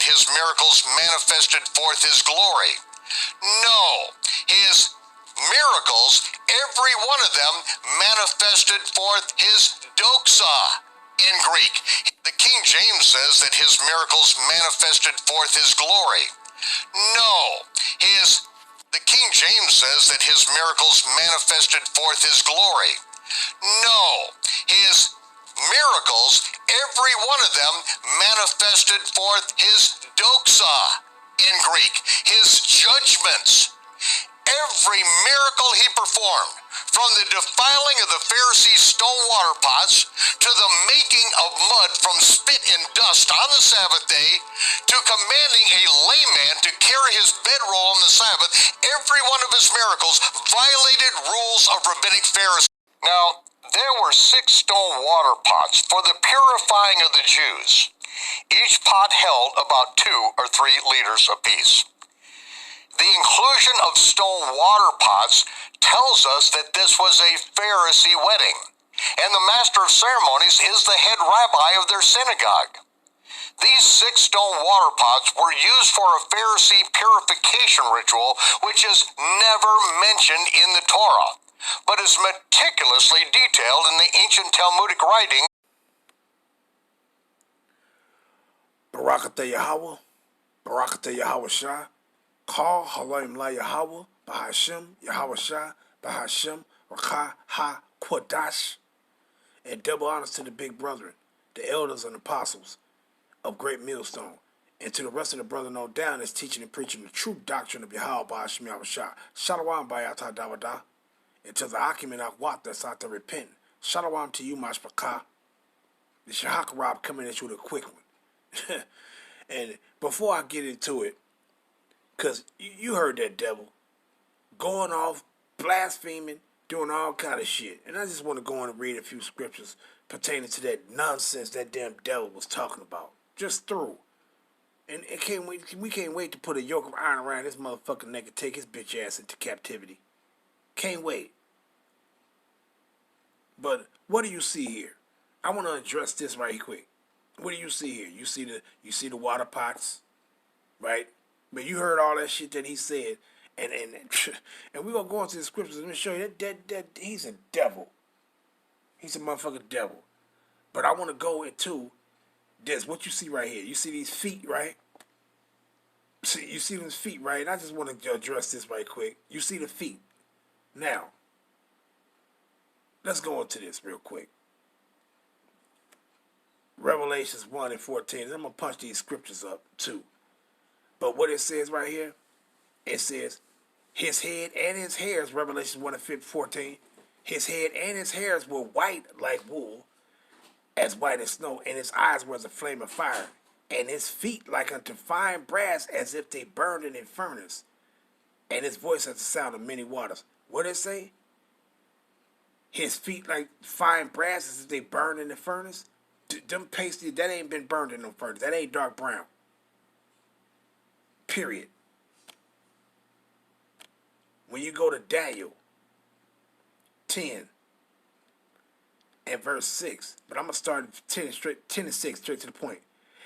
his miracles manifested forth his glory. No, his miracles, every one of them manifested forth his doxa in Greek. The King James says that his miracles manifested forth his glory. No, the King James says that his miracles manifested forth his glory. No, his miracles, every one of them manifested forth his doxa in Greek, his judgments. Every miracle he performed, from the defiling of the Pharisees' stone water pots to the making of mud from spit and dust on the Sabbath day to commanding a layman to carry his bedroll on the Sabbath, every one of his miracles violated rules of rabbinic Pharisees. Now, there were 6 stone water pots for the purifying of the Jews. Each pot held about 2 or 3 liters apiece. The inclusion of stone water pots tells us that this was a Pharisee wedding, and the master of ceremonies is the head rabbi of their synagogue. These 6 stone water pots were used for a Pharisee purification ritual, which is never mentioned in the Torah, but is meticulously detailed in the ancient Talmudic writing. Barakatah Yahweh, Barakatah Yahweh Shah. Call Halayim La Yahweh, Bahashem, Yahweh Shah, Bahashem, Rakah Ha Quadash, and double honors to the big brethren, the elders and apostles of Great Millstone, and to the rest of the brethren on down that's teaching and preaching the true doctrine of Yahweh Bahashem Yahweh Shah. Shalom Bayatah Dawada, and to the Akim and Akwat that's out there repenting. Shalom to you, Mashpakah. The Shahakarab coming at you with a quick one. And before I get into it, because you heard that devil going off, blaspheming, doing all kind of shit. And I just want to go on and read a few scriptures pertaining to that nonsense that damn devil was talking about. Just through. And we can't wait to put a yoke of iron around this motherfucking neck and take his bitch ass into captivity. Can't wait. But what do you see here? I want to address this right quick. What do you see here? You see the water pots, right? But you heard all that shit that he said, and we're gonna go into the scriptures. Let me show you that he's a devil. He's a motherfucking devil. But I want to go into this. What you see right here? You see these feet, right? You see these feet, right? And I just want to address this right quick. You see the feet. Now, let's go into this real quick. Revelations 1 and 14. And I'm gonna punch these scriptures up too. But what it says right here, it says, his head and his hairs, Revelation 1 and 14, his head and his hairs were white like wool, as white as snow, and his eyes were as a flame of fire, and his feet like unto fine brass, as if they burned in a furnace, and his voice as the sound of many waters. What did it say? His feet like fine brass, as if they burned in the furnace? Them pasties, that ain't been burned in no furnace. That ain't dark brown. Period. When you go to Daniel 10 and verse 6, but I'm going to start at 10 and 6, straight to the point.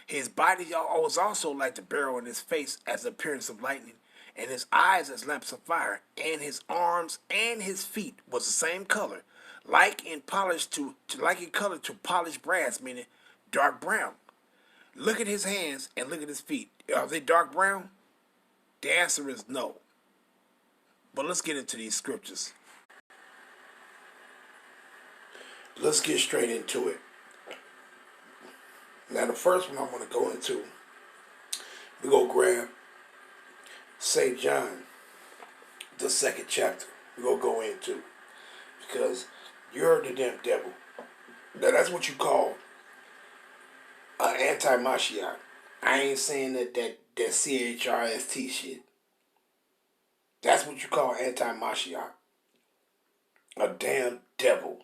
His body was also like the beryl, in his face as the appearance of lightning, and his eyes as lamps of fire, and his arms and his feet was the same color, like in color to polished brass, meaning dark brown. Look at his hands and look at his feet. Are they dark brown? The answer is no. But let's get into these scriptures. Let's get straight into it. Now the first one I want to go into, we go grab St. John, the 2nd chapter. We're going to go into, because you heard the damn devil. Now that's what you call an anti-Mashiach. I ain't saying that CHRST shit. That's what you call anti-Mashiach. A damn devil.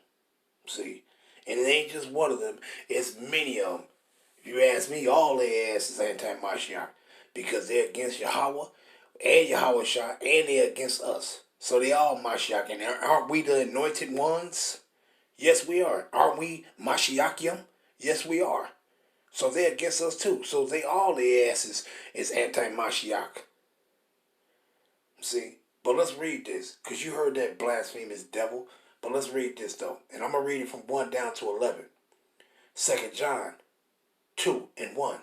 See? And it ain't just one of them. It's many of them. If you ask me, all their ass is anti-Mashiach. Because they're against Yahweh and Yahweh Shah, and they're against us. So they all Mashiach. And aren't we the anointed ones? Yes, we are. Aren't we Mashiachim? Yes, we are. So they're against us too. So they all their asses is anti-Mashiach. See? But let's read this. Because you heard that blasphemous devil. But let's read this though. And I'm going to read it from 1 down to 11. 2 John 2 and 1.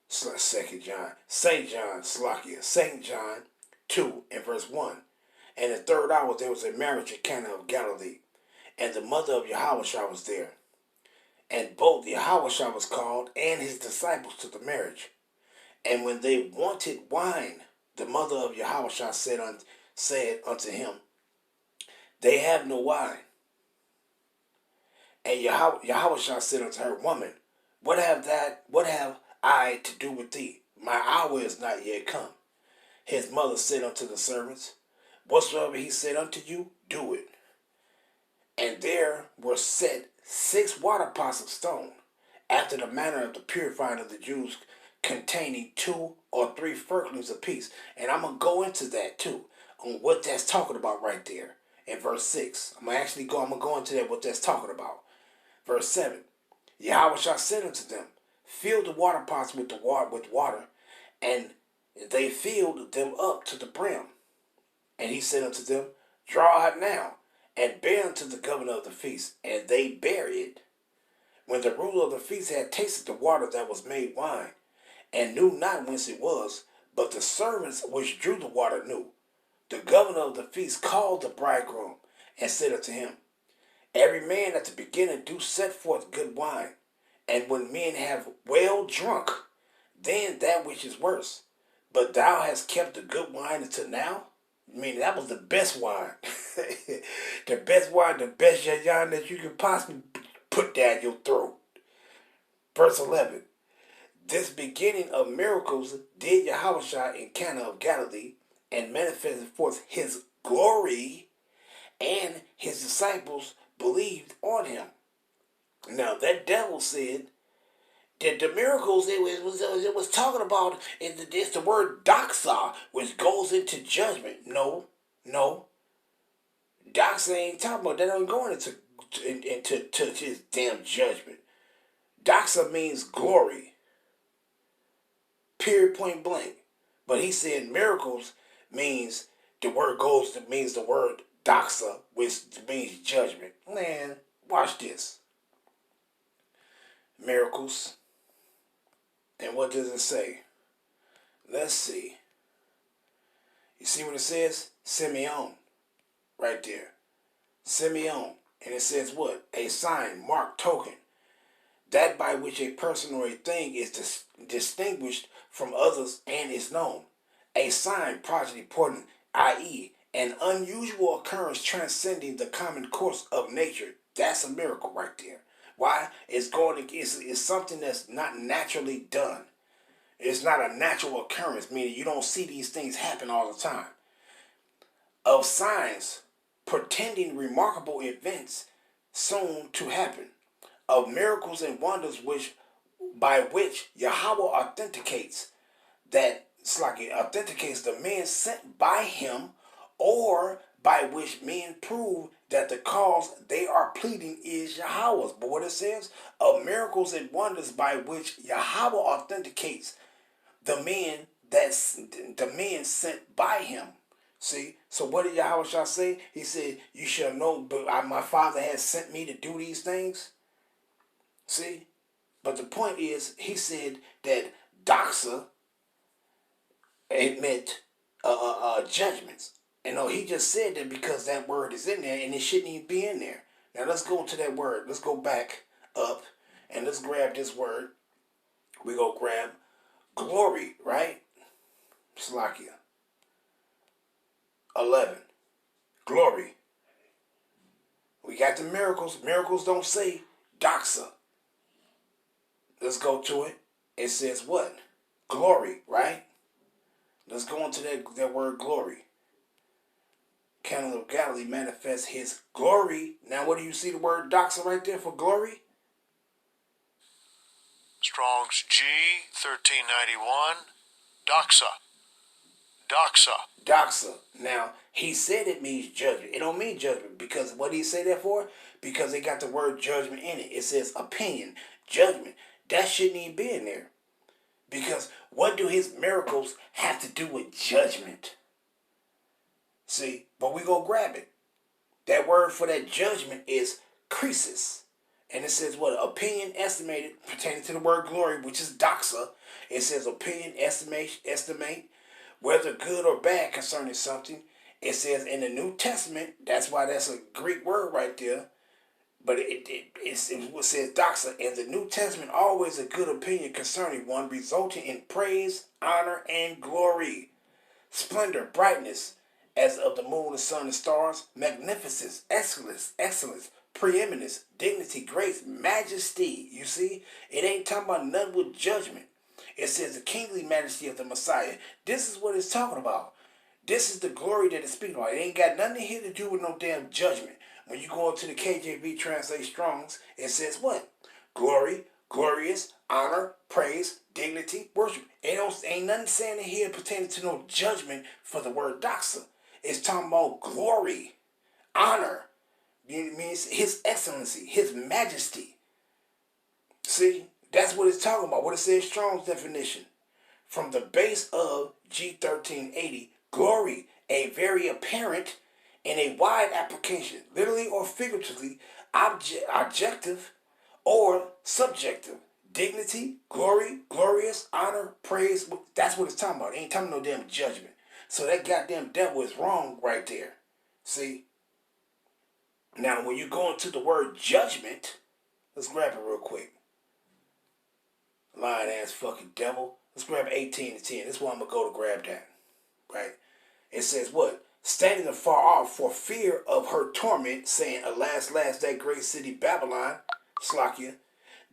2 John. St. John, Slakia. St. John 2 and verse 1. And the third hour there was a marriage at Cana of Galilee. And the mother of Yahushua was there. And both Yahushua was called and his disciples to the marriage. And when they wanted wine, the mother of Yahushua said unto him, They have no wine. And Yahushua said unto her, Woman, what have I to do with thee? My hour is not yet come. His mother said unto the servants, Whatsoever he said unto you, do it. And there were set 6 water pots of stone, after the manner of the purifying of the Jews, containing 2 or 3 firklings apiece. And I'm going to go into that too, on what that's talking about right there in verse 6. I'm going to go into that, what that's talking about. Verse 7. Yahushua said unto them, Fill the water pots with water, and they filled them up to the brim. And he said unto them, Draw out now, and bear unto the governor of the feast. And they bare it. When the ruler of the feast had tasted the water that was made wine, and knew not whence it was, but the servants which drew the water knew, the governor of the feast called the bridegroom, and said unto him, Every man at the beginning do set forth good wine, and when men have well drunk, then that which is worse. But thou hast kept the good wine until now? I mean, that was the best wine. The best wine, the best yayan that you could possibly put down your throat. Verse 11. This beginning of miracles did Yahushua in Cana of Galilee, and manifested forth his glory, and his disciples believed on him. Now that devil said that the miracles it was talking about is the word doxa, which goes into judgment. No. Doxa ain't talking about that. Ain't going into his damn judgment. Doxa means glory. Period, point blank. But he said miracles means the word doxa, which means judgment. Man, watch this. Miracles. And what does it say? Let's see. You see what it says? Simeon. Right there. Simeon. And it says what? A sign, mark, token. That by which a person or a thing is distinguished from others and is known. A sign, project, important, i.e., an unusual occurrence transcending the common course of nature. That's a miracle right there. Why? It's something that's not naturally done. It's not a natural occurrence, meaning you don't see these things happen all the time. Of signs, pretending remarkable events soon to happen. Of miracles and wonders by which Yahweh authenticates the men sent by him, or by which men prove that the cause they are pleading is Yahweh's. But what it says, of miracles and wonders by which Yahweh authenticates the men sent by him. See, so what did Yahweh say? He said, "You shall know, but my Father has sent me to do these things." See, but the point is, he said that doxa, it meant judgments. And no, he just said that because that word is in there and it shouldn't even be in there. Now let's go to that word. Let's go back up and let's grab this word. We go grab glory, right? Slakia. 11. Glory. We got the miracles. Miracles don't say doxa. Let's go to it. It says what? Glory, right? Let's go into that word glory. Cana of Galilee manifests his glory. Now, what do you see the word doxa right there for glory? Strong's G, 1391. Doxa. Now, he said it means judgment. It don't mean judgment because what did he say that for? Because it got the word judgment in it. It says opinion, judgment. That shouldn't even be in there. Because what do his miracles have to do with judgment? See, but we go grab it. That word for that judgment is krisis. And it says what? Opinion estimated pertaining to the word glory, which is doxa. It says opinion estimate whether good or bad concerning something. It says in the New Testament, that's why that's a Greek word right there. But it says doxa. In the New Testament, always a good opinion concerning one, resulting in praise, honor, and glory. Splendor, brightness, as of the moon, the sun, and stars. Magnificence, excellence, preeminence, dignity, grace, majesty. You see, it ain't talking about nothing with judgment. It says the kingly majesty of the Messiah. This is what it's talking about. This is the glory that it's speaking about. It ain't got nothing here to do with no damn judgment. When you go into the KJV translate Strong's, it says what? Glory, glorious, honor, praise, dignity, worship. Ain't nothing saying in here pertaining to no judgment for the word doxa. It's talking about glory, honor. It means his excellency, his majesty. See, that's what it's talking about. What it says Strong's definition. From the base of G1380, glory, a very apparent in a wide application, literally or figuratively, objective or subjective. Dignity, glory, glorious, honor, praise. That's what it's talking about. It ain't talking no damn judgment. So that goddamn devil is wrong right there. See? Now, when you go into the word judgment, let's grab it real quick. Lying ass fucking devil. Let's grab 18 to 10. This is where I'm going to go to grab that. Right? It says what? Standing afar off for fear of her torment, saying, alas, that great city Babylon, Slakia,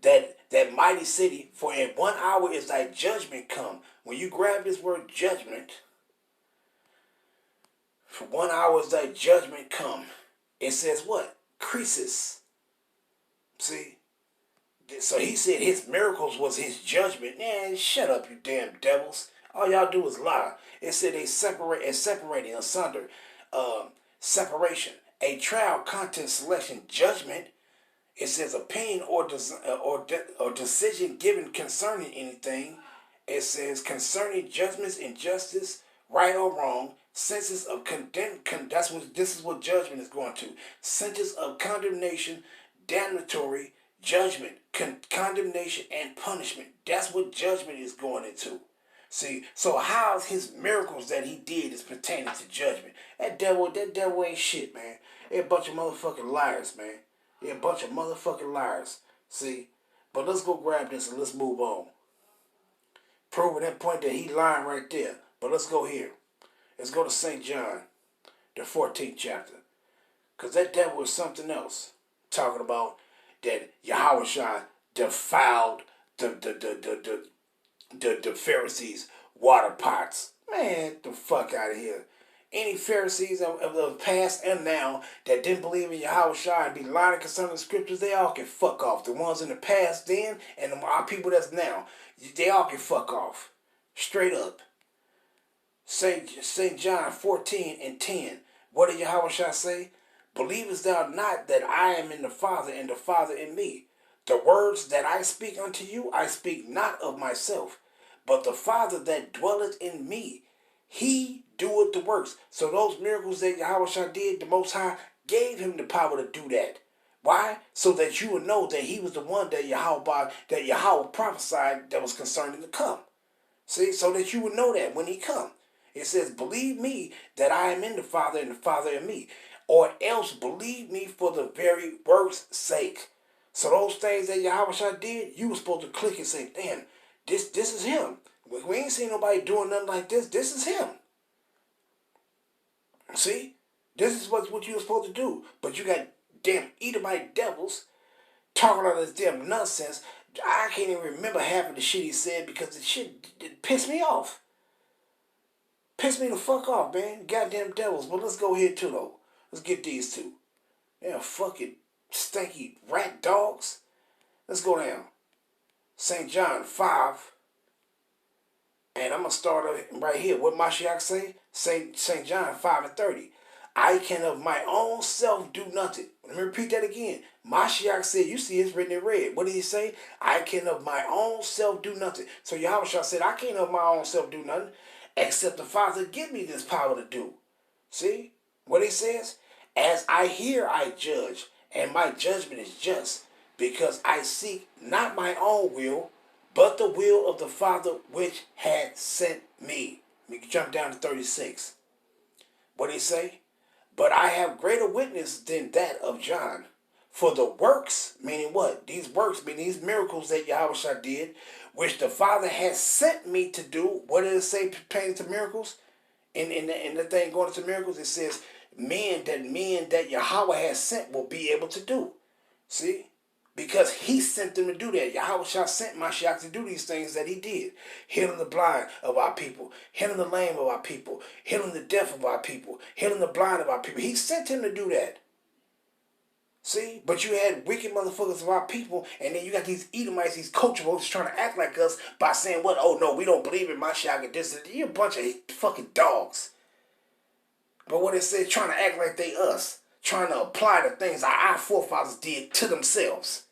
that mighty city, for in 1 hour is thy judgment come. When you grab this word judgment, for 1 hour is thy judgment come. It says what? Krisis. See? So he said his miracles was his judgment. Man, shut up, you damn devils. All y'all do is lie. It said they separating asunder. Separation. A trial, content, selection, judgment. It says opinion or decision given concerning anything. It says concerning judgments, injustice, right or wrong. Senses of this is what judgment is going to. Sentence of condemnation, damnatory, judgment, condemnation, and punishment. That's what judgment is going into. See, so how's his miracles that he did is pertaining to judgment? That devil ain't shit, man. They're a bunch of motherfucking liars, man. They're a bunch of motherfucking liars. See, but let's go grab this and let's move on. Proving that point that he lying right there. But let's go here. Let's go to St. John, the 14th chapter. Because that devil is something else. Talking about that Yahushua defiled the Pharisees' water pots. Man, get the fuck out of here. Any Pharisees of the past and now that didn't believe in Yahushua and be lying concerning the scriptures, they all can fuck off. The ones in the past then and our people that's now, they all can fuck off. Straight up. St. John 14 and 10. What did Yahushua say? Believest thou not that I am in the Father and the Father in me? The words that I speak unto you, I speak not of myself, but the Father that dwelleth in me, he doeth the works. So those miracles that Yahushua did, the Most High gave him the power to do that. Why? So that you would know that he was the one that Yahweh prophesied that was concerning to come. See, so that you would know that when he come. It says, believe me that I am in the Father and the Father in me. Or else believe me for the very work's sake. So those things that Yahushua did, you were supposed to click and say, damn, this is him. We ain't seen nobody doing nothing like this. This is him. See? This is what you were supposed to do. But you got damn Edomite devils talking all this damn nonsense. I can't even remember half of the shit he said because the shit it pissed me off. Pissed me the fuck off, man. Goddamn devils. But let's go here too, though. Let's get these two. They're fucking stinky rat dogs. Let's go down. St. John 5. And I'm going to start right here. What Mashiach say? St. John 5 and 30. I can of my own self do nothing. Let me repeat that again. Mashiach said, you see it's written in red. What did he say? I can of my own self do nothing. So Yahweh said, I can't of my own self do nothing, except the Father give me this power to do. See what he says? As I hear, I judge, and my judgment is just, because I seek not my own will, but the will of the Father which had sent me. We can jump down to 36. What did he say? But I have greater witness than that of John. For the works, meaning what? These works, meaning these miracles that Yahweh did, which the Father has sent me to do. What did it say pertaining to miracles? In the thing going into miracles, it says men that Yahweh has sent will be able to do. See? Because he sent them to do that. Yahweh sent Mashiach to do these things that he did. Healing the blind of our people. Healing the lame of our people. Healing the deaf of our people. Healing the blind of our people. He sent him to do that. See? But you had wicked motherfuckers of our people, and then you got these Edomites, these cultures trying to act like us by saying, what? Oh, no, we don't believe in Mashiach and this. You're a bunch of fucking dogs. But what it said, trying to act like they us. Trying to apply the things our forefathers did to themselves.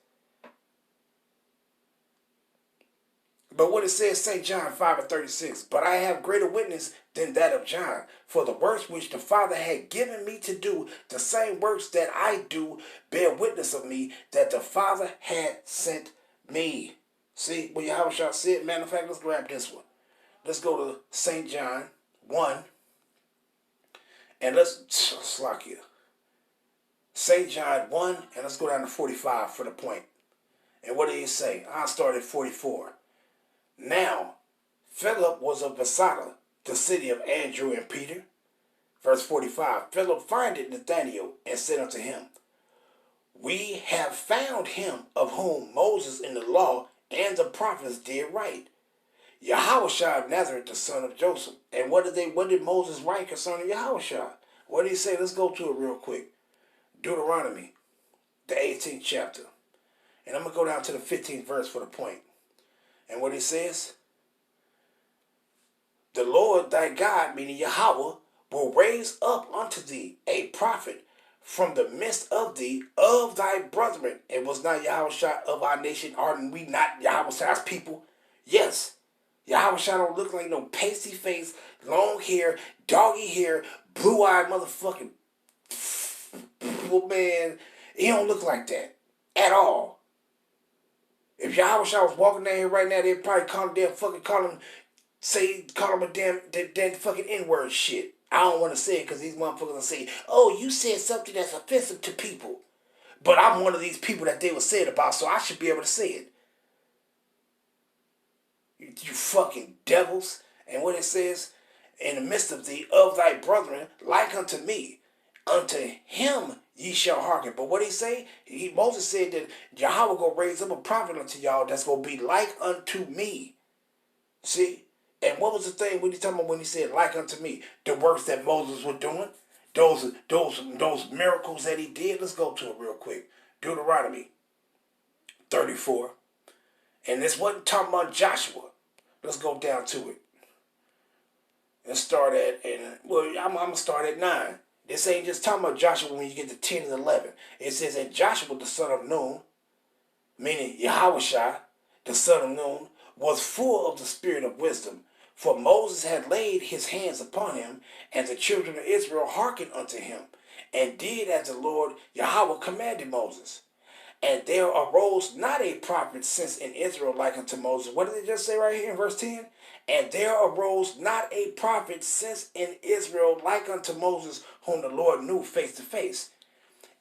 But what it says, St. John 5:36, but I have greater witness than that of John, for the works which the Father had given me to do, the same works that I do, bear witness of me, that the Father had sent me. See what Yahweh said? Matter of fact, let's grab this one. Let's go to St. John 1, and let's slack here. St. John 1, and let's go down to 45 for the point. And what did he say? I'll start at 44. Now, Philip was of Bethsaida, the city of Andrew and Peter. Verse 45, Philip findeth Nathanael and said unto him, we have found him of whom Moses in the law and the prophets did write, Yahushua of Nazareth, the son of Joseph. And what did Moses write concerning Yahushua? What did he say? Let's go to it real quick. Deuteronomy, the 18th chapter. And I'm going to go down to the 15th verse for the point. And what it says, the Lord thy God, meaning Yahweh, will raise up unto thee a prophet from the midst of thee, of thy brethren. And was not Yahushua of our nation? Are we not Yahweh's people? Yes. Yahushua don't look like no pasty face, long hair, doggy hair, blue-eyed motherfucking man. He don't look like that at all. If Yahweh was walking down here right now, they'd probably call him a damn fucking N-word shit. I don't want to say it because these motherfuckers will say, oh, you said something that's offensive to people. But I'm one of these people that they were said about, so I should be able to say it. You fucking devils. And what it says, in the midst of thee, of thy brethren, like unto me, unto him ye shall hearken. But what he say? Moses said that Yahweh will raise up a prophet unto y'all that's going to be like unto me. See? And what was the thing when he talking about when he said like unto me? The works that Moses was doing. Those miracles that he did. Let's go to it real quick. Deuteronomy 34. And this wasn't talking about Joshua. Let's go down to it. And start at, I'm going to start at 9. This ain't just talking about Joshua when you get to 10 and 11. It says, and Joshua the son of Nun, meaning Yahushua, the son of Nun, was full of the spirit of wisdom. For Moses had laid his hands upon him, and the children of Israel hearkened unto him, and did as the Lord Yahweh commanded Moses. And there arose not a prophet since in Israel like unto Moses. What did it just say right here in verse 10? And there arose not a prophet since in Israel like unto Moses, whom the Lord knew face to face.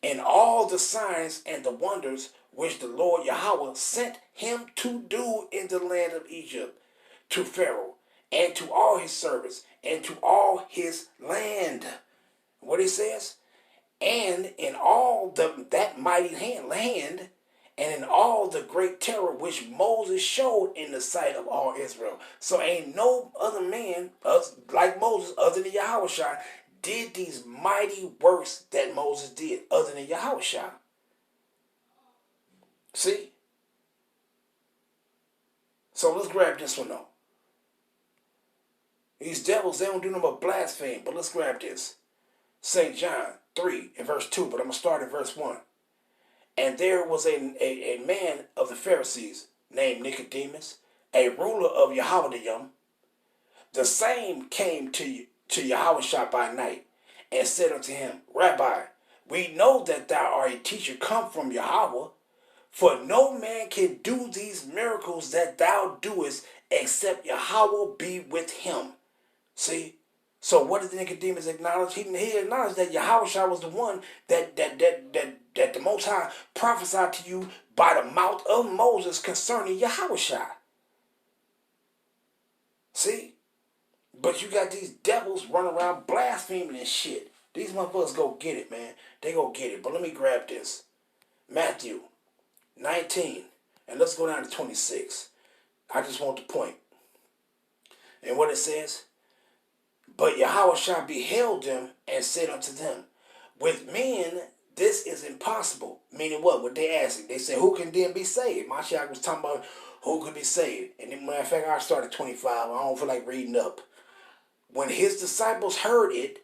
And all the signs and the wonders which the Lord Yahweh sent him to do in the land of Egypt, to Pharaoh, and to all his servants, and to all his land. What he says? And in all that mighty land, and in all the great terror which Moses showed in the sight of all Israel. So ain't no other man like Moses, other than Yahushua, did these mighty works that Moses did, other than Yahushua. See? So let's grab this one though. These devils, they don't do no but blaspheme, but let's grab this. St. John 3 and verse 2, but I'm going to start at verse 1. And there was a man of the Pharisees named Nicodemus, a ruler of Yahweh. The same came to Yahushua by night and said unto him, Rabbi, we know that thou art a teacher come from Yahweh, for no man can do these miracles that thou doest except Yahweh be with him. See? So what did Nicodemus acknowledge? He acknowledged that Yahushua was the one that the Most High prophesied to you by the mouth of Moses concerning Yahushua. See? But you got these devils running around blaspheming and shit. These motherfuckers go get it, man. They go get it. But let me grab this. Matthew 19. And let's go down to 26. I just want the point. And what it says? But Yahushua beheld them and said unto them, with men this is impossible. Meaning what? What they asking? They said, who can then be saved? Mashiach was talking about who could be saved. And then, matter of fact, I started 25. I don't feel like reading up. When his disciples heard it,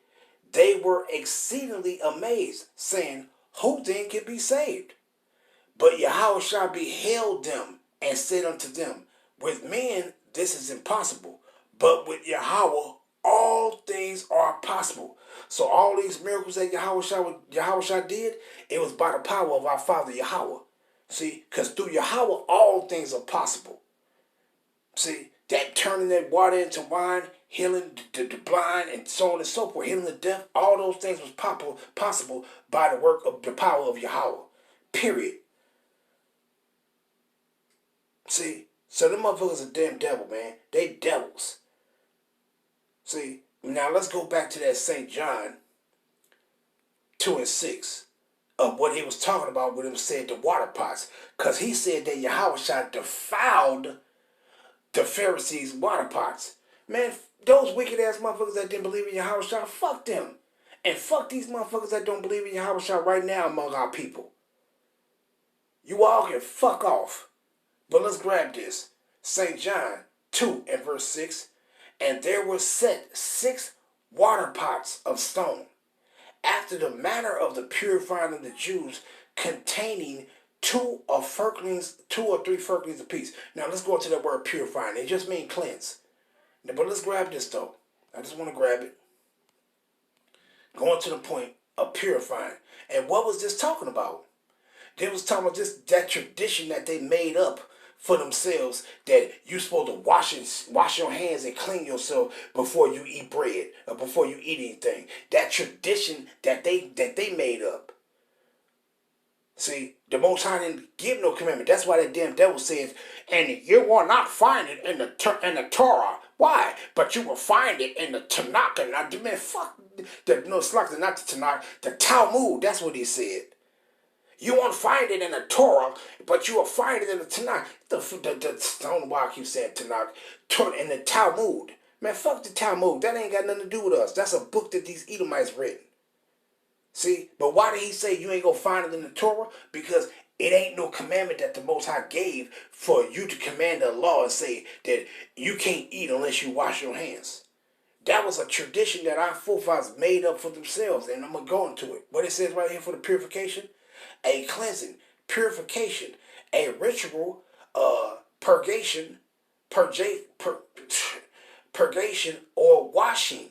they were exceedingly amazed, saying, who then can be saved? But Yahushua beheld them and said unto them, with men this is impossible, but with Yahweh all things are possible. So all these miracles that Yahushua did, it was by the power of our Father Yahweh. See, because through Yahweh all things are possible. See, that turning that water into wine, healing the blind, and so on and so forth, healing the deaf, all those things was possible by the work of the power of Yahweh. Period. See, so them motherfuckers are damn devil, man. They devils. See, now let's go back to that St. John 2 and 6 of what he was talking about when he said the water pots. Because he said that Yahushua defiled the Pharisees' water pots. Man, those wicked ass motherfuckers that didn't believe in Yahushua, fuck them. And fuck these motherfuckers that don't believe in Yahushua right now among our people. You all can fuck off. But let's grab this. St. John 2 and verse 6. And there were set 6 water pots of stone, after the manner of the purifying of the Jews, containing 2 or 3 firklings apiece. Now let's go into that word purifying. It just means cleanse. But let's grab this though. I just want to grab it. Going to the point of purifying. And what was this talking about? They was talking about that tradition that they made up for themselves, that you're supposed to wash your hands and clean yourself before you eat bread or before you eat anything. That tradition that they made up. See, the Most High didn't give no commandment. That's why that damn devil says, and you will not find it in the Torah. Why? But you will find it in the Tanakh. And I man, fuck it's not the Tanakh, the Talmud. That's what he said. You won't find it in the Torah, but you will find it in the Tanakh. I don't know why I keep saying Tanakh. In the Talmud. Man, fuck the Talmud. That ain't got nothing to do with us. That's a book that these Edomites written. See? But why did he say you ain't going to find it in the Torah? Because it ain't no commandment that the Most High gave for you to command the law and say that you can't eat unless you wash your hands. That was a tradition that our forefathers made up for themselves. And I'm going to go into it. What it says right here for the purification? A cleansing, purification, a ritual, purgation or washing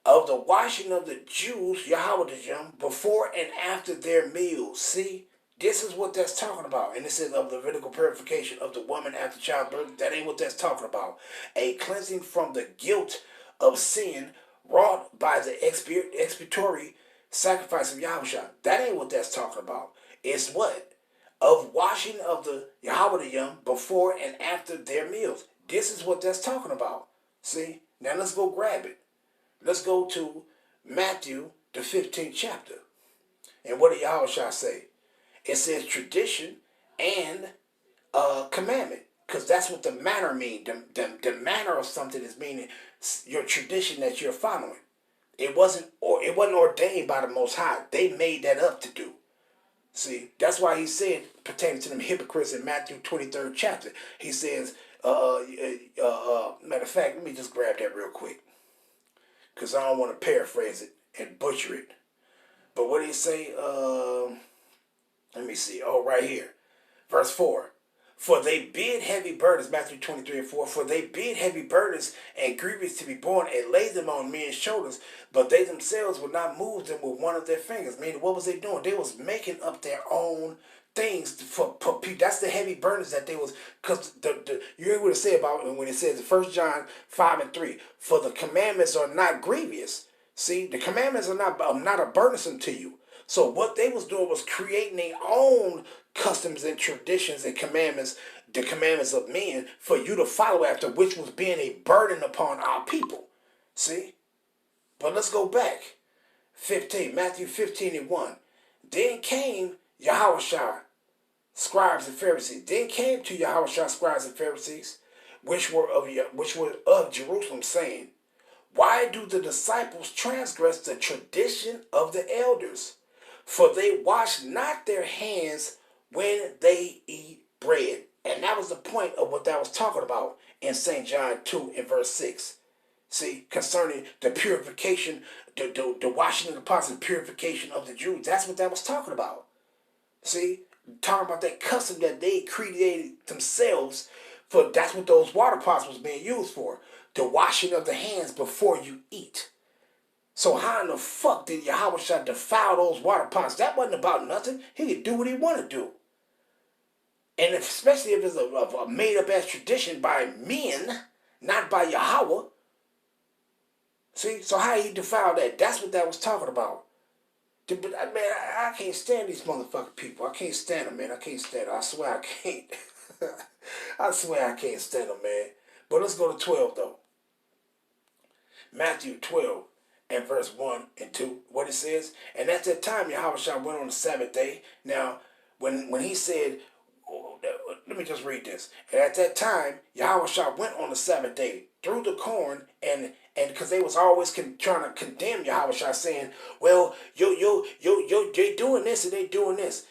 of the Jews, Yahweh, before and after their meals. See, this is what that's talking about. And this is of the Levitical purification of the woman after childbirth. That ain't what that's talking about. A cleansing from the guilt of sin wrought by the expiatory sacrifice of Yahushua. That ain't what that's talking about. It's what? Of washing of the Yahweh before and after their meals. This is what that's talking about. See? Now let's go grab it. Let's go to Matthew, the 15th chapter. And what did Yahushua say? It says tradition and commandment. Because that's what the manner means. The manner of something is meaning your tradition that you're following. It wasn't ordained by the Most High. They made that up to do. See, that's why he said, pertaining to them hypocrites in Matthew 23rd chapter, he says, matter of fact, let me just grab that real quick, because I don't want to paraphrase it. and butcher it. But what did he say? Let me see. Oh, right here. Verse 4. For they bid heavy burdens, Matthew 23:4, for they bid heavy burdens and grievous to be borne and laid them on men's shoulders, but they themselves would not move them with one of their fingers. Meaning, what was they doing? They was making up their own things for people. That's the heavy burdens that they was, because you hear what it say about when it says in 1 John 5:3, for the commandments are not grievous. See, the commandments are not a burdensome to you. So what they was doing was creating their own customs and traditions and commandments, the commandments of men, for you to follow after, which was being a burden upon our people. See? But let's go back. 15, Matthew 15:1. Then came Yahushua, scribes and Pharisees. Then came to Yahushua, scribes and Pharisees, which were of Jerusalem, saying, why do the disciples transgress the tradition of the elders? For they wash not their hands when they eat bread. And that was the point of what that was talking about in St. John 2 and verse 6. See, concerning the purification, the washing of the pots and purification of the Jews. That's what that was talking about. See, talking about that custom that they created themselves for. That's what those water pots was being used for. The washing of the hands before you eat. So how in the fuck did Yahushua defile those water pots? That wasn't about nothing. He could do what he wanted to do. And especially if it's a made-up ass tradition by men, not by Yahweh. See, so how he defiled that? That's what that was talking about. But man, I can't stand these motherfucking people. I can't stand them, man. I can't stand them. I swear I can't. I swear I can't stand them, man. But let's go to 12, though. Matthew 12 and verse 1 and 2. What it says, and at that time Yahushua went on the Sabbath day. Now, when he said, let me just read this. And at that time Yahushua went on the Sabbath day through the corn, and because they was always trying to condemn Yahushua, saying, well, they doing this and they doing this.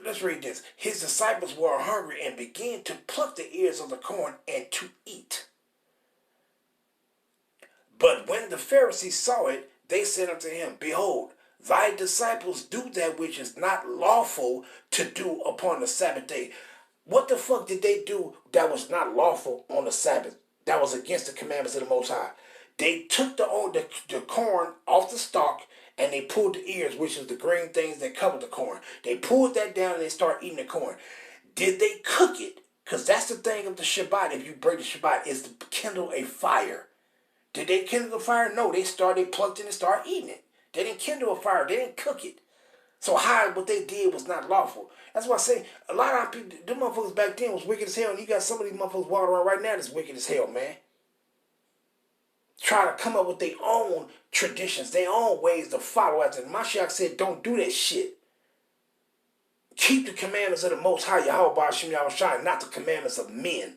Let's read this. His disciples were hungry and began to pluck the ears of the corn and to eat. But when the Pharisees saw it, they said unto him, behold, thy disciples do that which is not lawful to do upon the Sabbath day. What the fuck did they do that was not lawful on the Sabbath? That was against the commandments of the Most High. They took the corn off the stalk and they pulled the ears, which is the green things that cover the corn. They pulled that down and they started eating the corn. Did they cook it? Because that's the thing of the Shabbat. If you break the Shabbat, is to kindle a fire. Did they kindle the fire? No, they plugged in and started eating it. They didn't kindle a fire. They didn't cook it. So what they did was not lawful. That's why I say a lot of people, them motherfuckers back then was wicked as hell, and you got some of these motherfuckers walking around right now that's wicked as hell, man. Try to come up with their own traditions, their own ways to follow after. Mashiach said, don't do that shit. Keep the commandments of the Most High, Yahweh Ba'ashem Yahushua, not the commandments of men.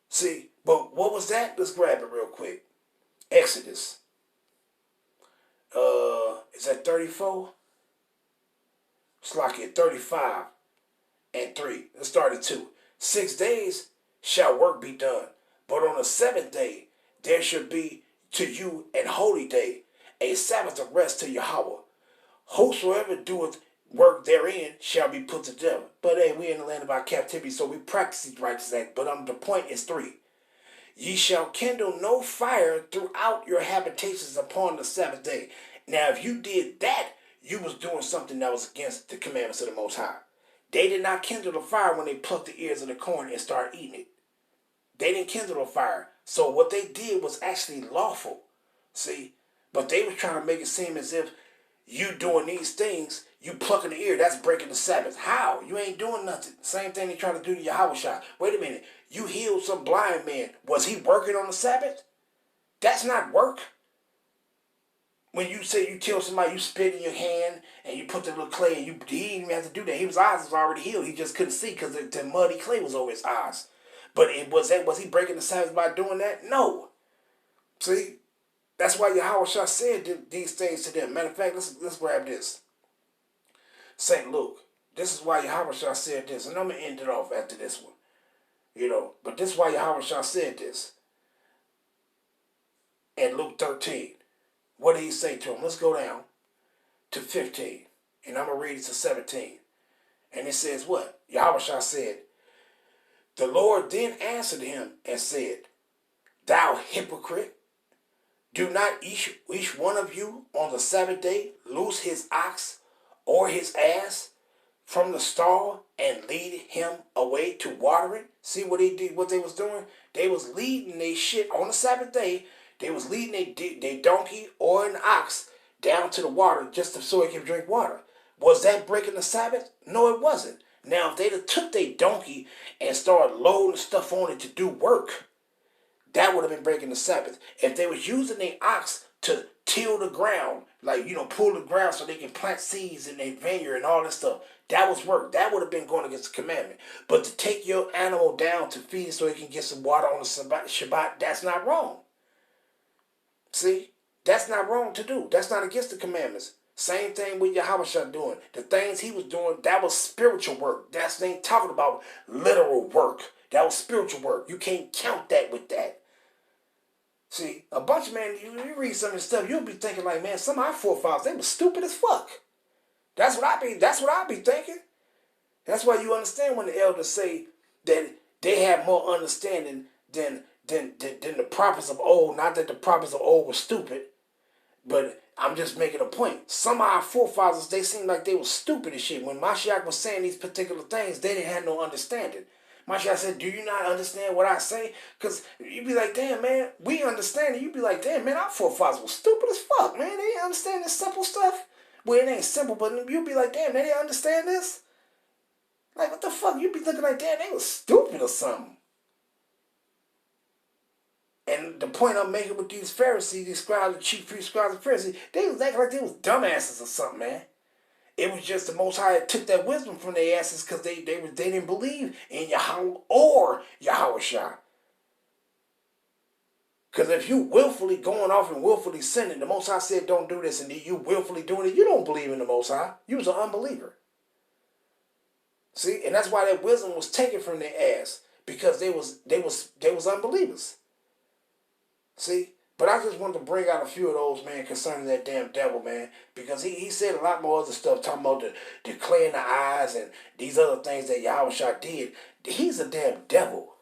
See, but what was that? Let's grab it real quick. Exodus. Is that 34? It's like it 35 and 3. Let's start at 2. 6 days shall work be done, but on the 7th day there should be to you an holy day, a Sabbath of rest to Yahweh. Whosoever doeth work therein shall be put to death. But hey, we in the land of our captivity, so we practice these righteous acts. But the point is 3. Ye shall kindle no fire throughout your habitations upon the Sabbath day. Now, if you did that, you was doing something that was against the commandments of the Most High. They did not kindle the fire when they plucked the ears of the corn and started eating it. They didn't kindle the fire. So what they did was actually lawful. See? But they were trying to make it seem as if you doing these things, you plucking the ear, that's breaking the Sabbath. How? You ain't doing nothing. Same thing they trying to do to Yahushua. Wait a minute. You healed some blind man. Was he working on the Sabbath? That's not work. When you say you kill somebody, you spit in your hand and you put the little clay and he didn't even have to do that. His eyes was already healed. He just couldn't see because the muddy clay was over his eyes. But was he breaking the Sabbath by doing that? No. See? That's why Yahushua said these things to them. Matter of fact, let's grab this. St. Luke. This is why Yahushua said this. And I'm going to end it off after this one. But this is why Yahushua said this. in Luke 13. What did he say to him? Let's go down to 15. And I'm going to read it to 17. And it says what? Yahushua said, the Lord then answered him and said, thou hypocrite, do not each one of you on the Sabbath day loose his ox or his ass from the stall and lead him away to watering? See what he did? What they was doing? They was leading their shit on the Sabbath day. They was leading their donkey or an ox down to the water just so it can drink water. Was that breaking the Sabbath? No, it wasn't. Now, if they'd have took their donkey and started loading stuff on it to do work, that would have been breaking the Sabbath. If they was using their ox to till the ground, like, pull the ground so they can plant seeds in their vineyard and all that stuff, that was work. That would have been going against the commandment. But to take your animal down to feed it so it can get some water on the Shabbat, that's not wrong. See? That's not wrong to do. That's not against the commandments. Same thing with Yahushua doing. The things he was doing, that was spiritual work. They ain't talking about literal work. That was spiritual work. You can't count that with that. See, a bunch of you read some of this stuff, you'll be thinking like, man, some of our forefathers, they were stupid as fuck. That's what I be thinking. That's why you understand when the elders say that they have more understanding than the prophets of old. Not that the prophets of old were stupid, but I'm just making a point. Some of our forefathers, they seemed like they were stupid as shit. When Mashiach was saying these particular things, they didn't have no understanding. Mashiach said, do you not understand what I say? Because you'd be like, damn, man, we understand it. You'd be like, damn, man, our forefathers were stupid as fuck, man. They didn't understand this simple stuff. Well, it ain't simple, but you'd be like, damn, they didn't understand this? Like, what the fuck? You'd be thinking like, damn, they was stupid or something. And the point I'm making with these Pharisees, these scribes, the chief priests, scribes, and Pharisees, they was acting like they was dumbasses or something, man. It was just the Most High took that wisdom from their asses because they didn't believe in Yahweh or Yahushua. Because if you willfully going off and willfully sinning, the Most High said don't do this, and you willfully doing it, you don't believe in the Most High. You was an unbeliever. See, and that's why that wisdom was taken from their ass, because they was unbelievers. See, but I just wanted to bring out a few of those, man, concerning that damn devil, man, because he said a lot more other stuff, talking about the clay in the eyes and these other things that Yahushua did. He's a damn devil.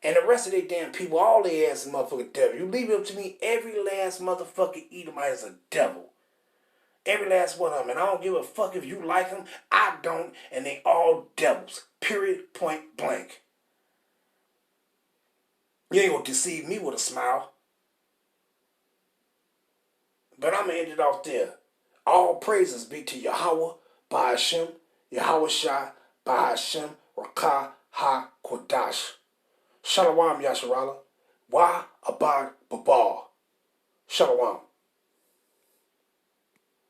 And the rest of they damn people, all they ass is motherfucking devil. You leave it up to me, every last motherfucking Edomite is a devil. Every last one of them. And I don't give a fuck if you like them. I don't. And they all devils. Period. Point blank. You ain't gonna deceive me with a smile. But I'm gonna end it off there. All praises be to Yahweh, Ba'ashem, Yahushua, Ba'ashem, Rakah, Ha, Kodash. Shalom, Yasharala. Wa Abad Babal. Shalom.